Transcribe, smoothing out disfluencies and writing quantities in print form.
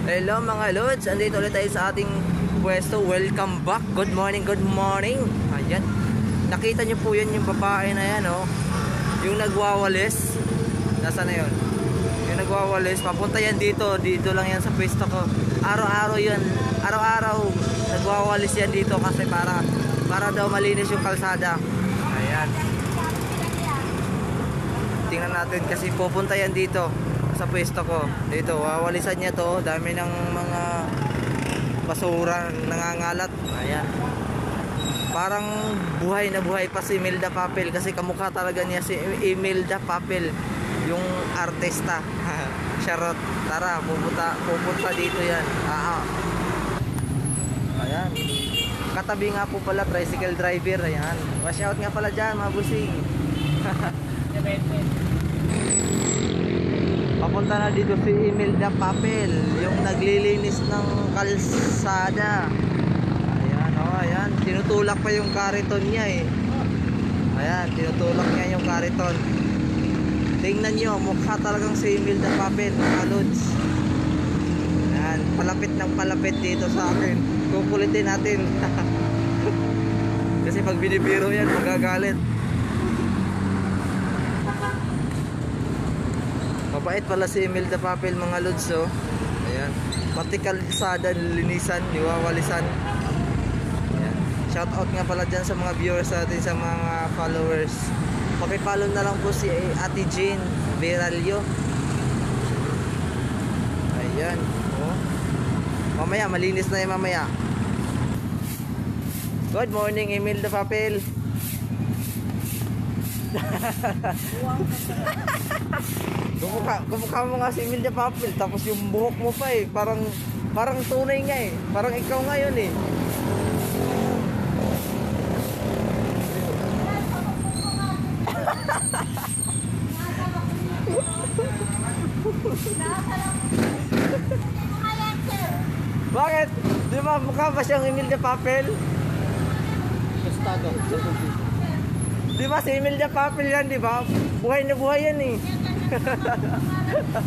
Hello mga lods, andito ulit tayo sa ating pwesto. Welcome back. Good morning, good morning. Ayan. Nakita nyo po yan yung babae na yan, oh. Yung nagwawalis. Nasaan na yun? Yung nagwawalis, papunta yan dito. Dito lang yan sa pwesto ko. Araw-araw yan. Araw-araw nagwawalis yan dito kasi para daw malinis yung kalsada. Ayan. Tingnan natin kasi pupunta yan dito sa pwesto ko. Dito, wawalisan niya to. Dami ng mga basura nangangalat. Ayan. Parang buhay na buhay pa si Imelda Papel kasi kamukha talaga niya si Imelda Papel, yung artista. Charot. Tara, pupunta dito yan. Ayan. Katabi nga po pala, tricycle driver. Ayan. Wash out nga pala dyan, mga busing. Papunta na dito si Imelda Papel, yung naglilinis ng kalsada. Ayan, oh, ayan. Tinutulak pa yung kariton niya eh. Ayan, tinutulak niya yung kariton. Tingnan nyo, mukha talagang si Imelda Papel, mga lods. Ayan, palapit ng palapit dito sa akin. Kukulitin natin. Kasi pag binibiro yan, magagalit. Mabait pala si Imelda Papel, mga lods, oh. Ayan. Pati kalsada, linisan, iwawalisan. Ayan. Shout out nga pala dyan sa mga viewers natin, sa mga followers. Pakipollow na lang po si Ate Jane Veralio. Ayan. Oh. Mamaya, malinis na yung mamaya. Good morning, Imelda Papel. Kumukha mo nga si Imelda Papel, tapos yung buhok mo pa eh, parang tunay nga eh, parang ikaw ngayon eh. Bakit? Di ba mukha ba siyang Imelda Papel? Di ba si Imelda Papel yan, di ba? Buhay na buhay yan eh.